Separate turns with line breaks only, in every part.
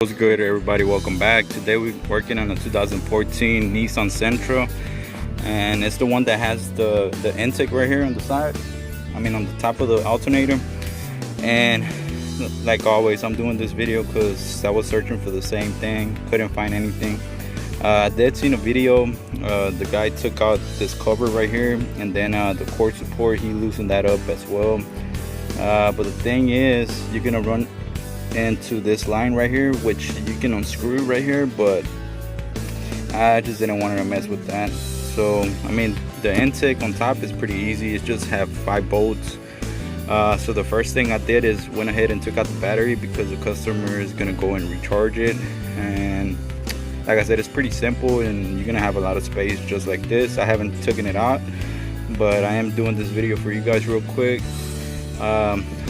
What's good, everybody? Welcome back. Today we're working on a 2014 Nissan Sentra, and it's the one that has the intake right here on the side, on the top of the alternator. And like always, I'm doing this video because I was searching for the same thing, couldn't find anything. I did see in a video, the guy took out this cover right here, and then the cord support, he loosened that up as well. But the thing is, you're gonna run into this line right here, which you can unscrew right here, but I just didn't want to mess with that. So the intake on top is pretty easy. It's just have 5 bolts. So the first thing I did is went ahead and took out the battery because the customer is gonna go and recharge it. And like I said, it's pretty simple, and you're gonna have a lot of space just like this. I haven't taken it out, but I am doing this video for you guys real quick.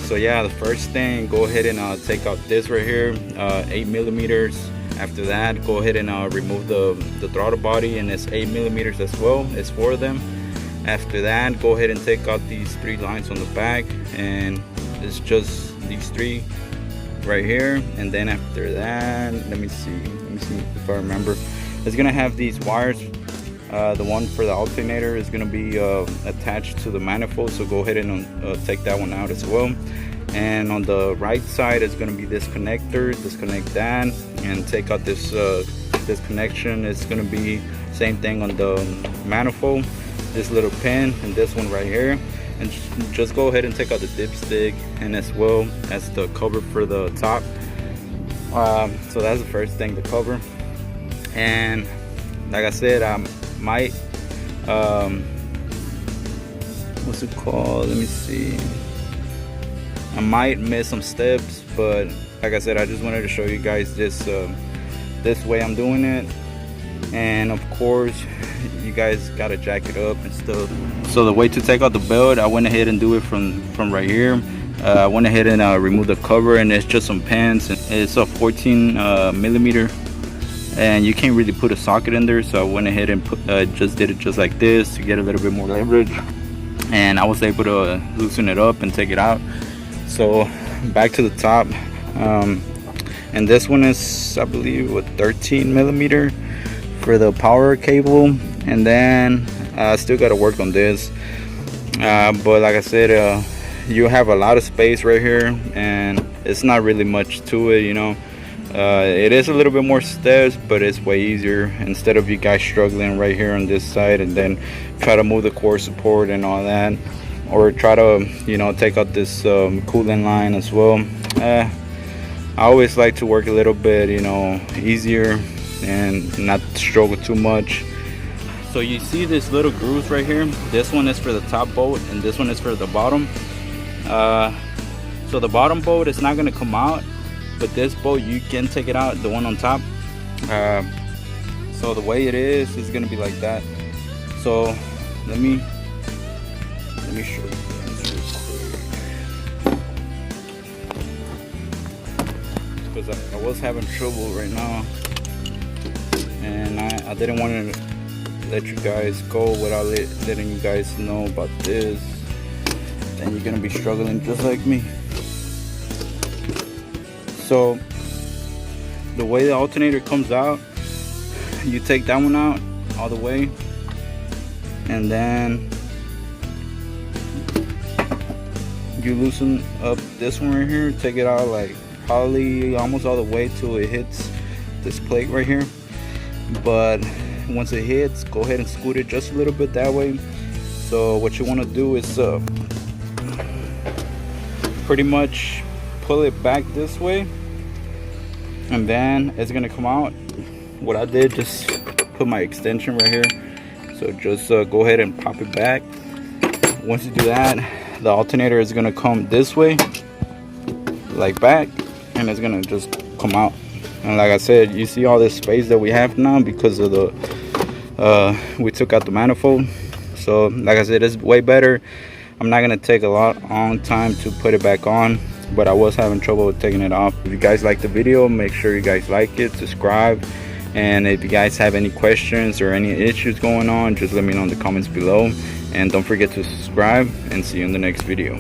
So yeah, the first thing, go ahead and take out this right here, 8 millimeters. After that, go ahead and remove the throttle body, and it's 8 millimeters as well. It's 4 of them. After that, go ahead and take out these 3 lines on the back, and it's just these 3 right here. And then after that, let me see if I remember, it's gonna have these wires. The one for the alternator is going to be attached to the manifold, so go ahead and take that one out as well. And on the right side is going to be this connector. Disconnect that and take out this this connection. It's going to be same thing on the manifold, this little pin and this one right here. And just go ahead and take out the dipstick, and as well as the cover for the top. So that's the first thing, the cover. And like I said, might what's it called, let me see, I might miss some steps, but like I said, I just wanted to show you guys this this way I'm doing it. And of course, you guys gotta jack it up and stuff. So the way to take out the belt, I went ahead and do it from right here. I went ahead and remove the cover, and it's just some pins. It's a 14 millimeter, and you can't really put a socket in there, so I went ahead and just did it just like this to get a little bit more leverage, and I was able to loosen it up and take it out. So back to the top, and this one is, I believe, with 13 millimeter for the power cable. And then I still got to work on this, but like I said, you have a lot of space right here, and it's not really much to it, you know. It is a little bit more steps, but it's way easier, instead of you guys struggling right here on this side and then try to move the core support and all that, or try to, you know, take out this coolant line as well. I always like to work a little bit, you know, easier and not struggle too much. So you see this little grooves right here. This one is for the top bolt, and this one is for the bottom. So the bottom bolt is not going to come out, but this bolt you can take it out, the one on top. So the way it is going to be like that. So let me show you guys real quick, because I was having trouble right now, and I didn't want to let you guys go without letting you guys know about this. Then you're gonna be struggling just like me. So the way the alternator comes out, you take that one out all the way, and then you loosen up this one right here. Take it out like probably almost all the way till it hits this plate right here. But once it hits, go ahead and scoot it just a little bit that way. So what you want to do is pretty much pull it back this way, and then it's gonna come out. What I did, just put my extension right here, so just go ahead and pop it back. Once you do that, the alternator is gonna come this way, like back, and it's gonna just come out. And like I said, you see all this space that we have now because of the we took out the manifold. So like I said, it's way better. I'm not gonna take a long time to put it back on, but I was having trouble with taking it off. If you guys like the video, make sure you guys like it, subscribe, and if you guys have any questions or any issues going on, just let me know in the comments below. And don't forget to subscribe, and see you in the next video.